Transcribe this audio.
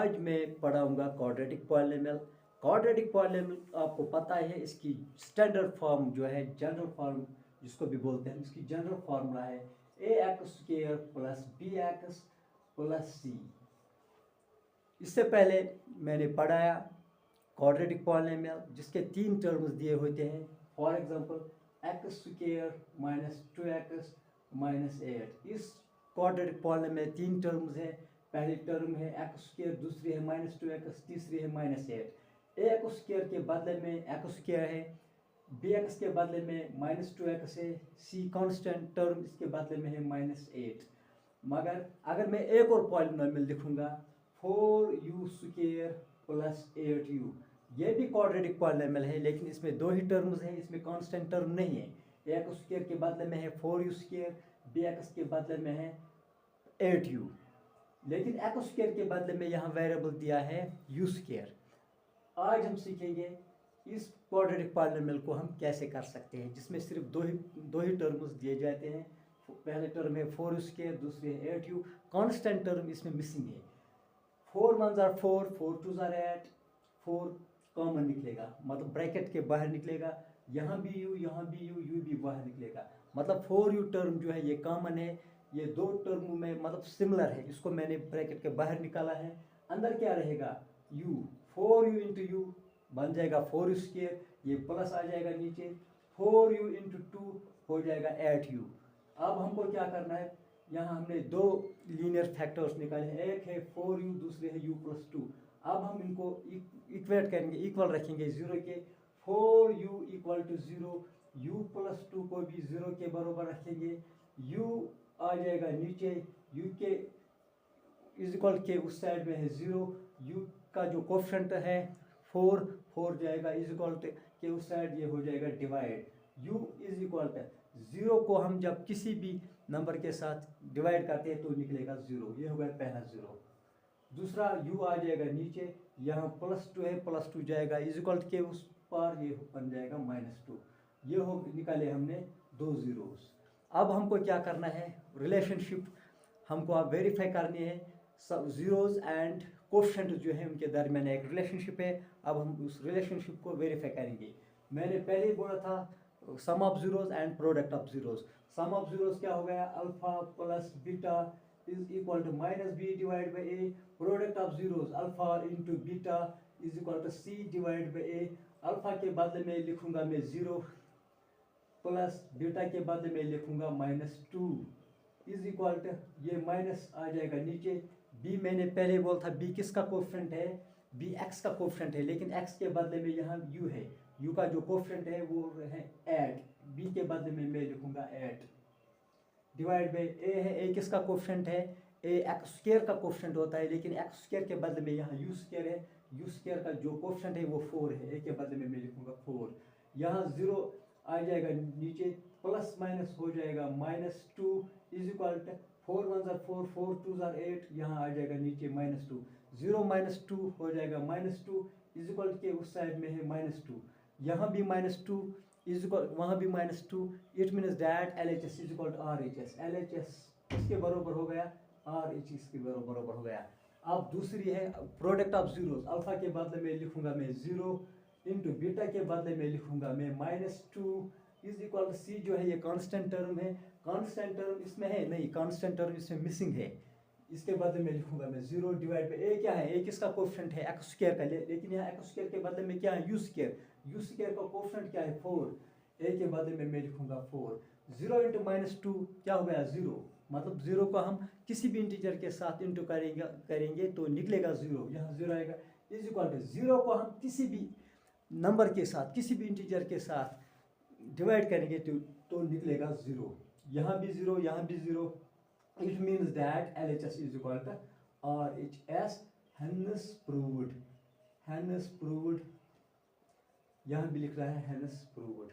आज मैं पढ़ाऊंगा क्वाड्रेटिक पॉलिनोमियल। क्वाड्रेटिक पॉलिनोमियल आपको पता है, इसकी स्टैंडर्ड फॉर्म जो है, जनरल फॉर्म जिसको भी बोलते हैं, इसकी जनरल फार्मूला है ax² plus bx plus c। इससे पहले मैंने पढ़ाया क्वाड्रेटिक पॉलिनोमियल जिसके 3 टर्म्स दिए होते हैं। For example x² minus 2x minus 8। इस क्वाड्रेटिक पॉलिनोमियल में 3 टर्म्स हैं। पहली टर्म है x², दूसरी है माइनस 2x, तीसरी है माइनस 8। ax² के बदले में x² है, bx के बदले में माइनस 2x है, c कांस्टेंट टर्म इसके बदले में है माइनस 8। मगर अगर मैं एक और पॉलिनोमियल लिखूंगा 4u² प्लस 8u, ये भी क्वाड्रेटिक पॉलिनोमियल है, लेकिन इसमें 2 ही टर्म्स हैं, इसमें कांस्टेंट टर्म नहीं है। x² के बदले में है 4u², bx के बदले में है 8u, लेकिन x² के बदले में यहाँ वेरिएबल दिया है u²। आज हम सीखेंगे इस क्वाड्रेटिक पॉलिनोमियल को हम कैसे कर सकते हैं, जिसमें सिर्फ दो ही टर्म्स दिए जाते हैं। पहले टर्म है 4u², दूसरी है 8u। कांस्टेंट टर्म इसमें मिसिंग है। 4 1s are 4, 4 2s are 8, 4 common निकलेगा, मतलब ब्रैकेट के बाहर निकलेगा। यहाँ भी u, यहाँ भी u, u भी बाहर निकलेगा, मतलब 4u टर्म जो है ये कॉमन है। ये 2 टर्म में मतलब सिमिलर है, इसको मैंने ब्रैकेट के बाहर निकाला है। अंदर क्या रहेगा u, 4u इंटू u बन जाएगा 4u², ये प्लस आ जाएगा नीचे, 4u इंटू 2 हो जाएगा 8u। अब हमको क्या करना है, यहाँ हमने 2 लीनियर फैक्टर्स निकाले हैं, एक है 4u, दूसरे है u प्लस 2। अब हम इनको इक्वेट करेंगे, इक्वल रखेंगे 0 के। 4u equal to 0, u plus 2 को भी 0 के बराबर रखेंगे। u आ जाएगा नीचे, u के इज इक्वल के उस साइड में है 0, u का जो कोफिशिएंट है 4 जाएगा, इज इक्वल के उस साइड ये हो जाएगा divide. u is equal to 0 को हम जब किसी भी नंबर के साथ डिवाइड करते हैं तो निकलेगा 0, ये हो गया पहला 0। दूसरा u आ जाएगा नीचे, यहाँ प्लस 2 है, प्लस 2 जाएगा इज इक्वल के उस पर, ये बन जाएगा माइनस 2। ये हो निकाले हमने 2 zeros। अब हमको क्या करना है, रिलेशनशिप हमको अब वेरीफाई करनी है। सब जीरोज एंड कोफिशिएंट जो है उनके दरमियान एक रिलेशनशिप है। अब हम उस रिलेशनशिप को वेरीफाई करेंगे। मैंने पहले ही बोला था sum of zeros and product of zeros. Sum of zeros क्या हो गया, alpha plus beta is equal to minus B divide by A. Product of zeros alpha into beta is equal to C divide by A. Alpha के बदले में लिखूंगा मैं 0 plus beta के बदले में लिखूंगा माइनस 2 इज इक्वल टू, ये माइनस आ जाएगा नीचे। बी मैंने पहले बोला था बी किसका कोफिशिएंट है, बी एक्स का कोफिशिएंट है, लेकिन एक्स के बदले में यहाँ यू है, यू का जो कोफिशिएंट है वो है 8, बी के बदले में मैं लिखूंगा 8 डिवाइड बाई ए है। ए किसका कोफिशिएंट है, ए x² का कोफिशिएंट होता है, लेकिन x² के बदले में यहाँ u² है, u² का जो कोफिशिएंट है वो 4 है, ए के बदले में मैं लिखूंगा 4। यहाँ 0 आ जाएगा नीचे, प्लस माइनस हो जाएगा minus 2 is equal to 4 1s are 4, 4 2s are 8, यहाँ आ जाएगा नीचे माइनस 2। 0 माइनस 2 हो जाएगा माइनस 2 इज इक्वल के उस साइड में है माइनस 2, यहाँ भी माइनस 2 इज इक्वल, वहाँ भी minus 2। It means that LHS is equal to RHS। LHS इसके बराबर हो गया, RHS के बराबर हो गया। अब दूसरी है प्रोडक्ट ऑफ जीरोस। अल्फा के बदले में लिखूंगा मैं 0 इंटू बीटा के बदले में लिखूंगा मैं माइनस 2 इज इक्वल टू सी जो है ये कांस्टेंट टर्म है। कांस्टेंट टर्म इसमें है नहीं, कांस्टेंट टर्म इसमें मिसिंग है, इसके बदले में लिखूंगा मैं 0 डिवाइड बाई ए। क्या है, ए किसका कोफिशिएंट है, x² का, लेकिन यहाँ x² के बदले में क्या है u²। u² का कोफिशिएंट क्या है 4, ए के बदले में मैं लिखूंगा 4। 0 इंटू माइनस 2 क्या हो गया 0, मतलब 0 को हम किसी भी इंटीजर के साथ इंटू करेंगे तो निकलेगा 0, यहाँ 0 आएगा इज इक्वल टू 0 को हम किसी भी नंबर के साथ, किसी भी इंटीजर के साथ डिवाइड करेंगे तो निकलेगा 0, यहाँ भी 0, यहाँ भी 0। It means that LHS is equal to RHS। Hence proved, hence proved, यहाँ भी लिख रहा है हेंस प्रूव्ड।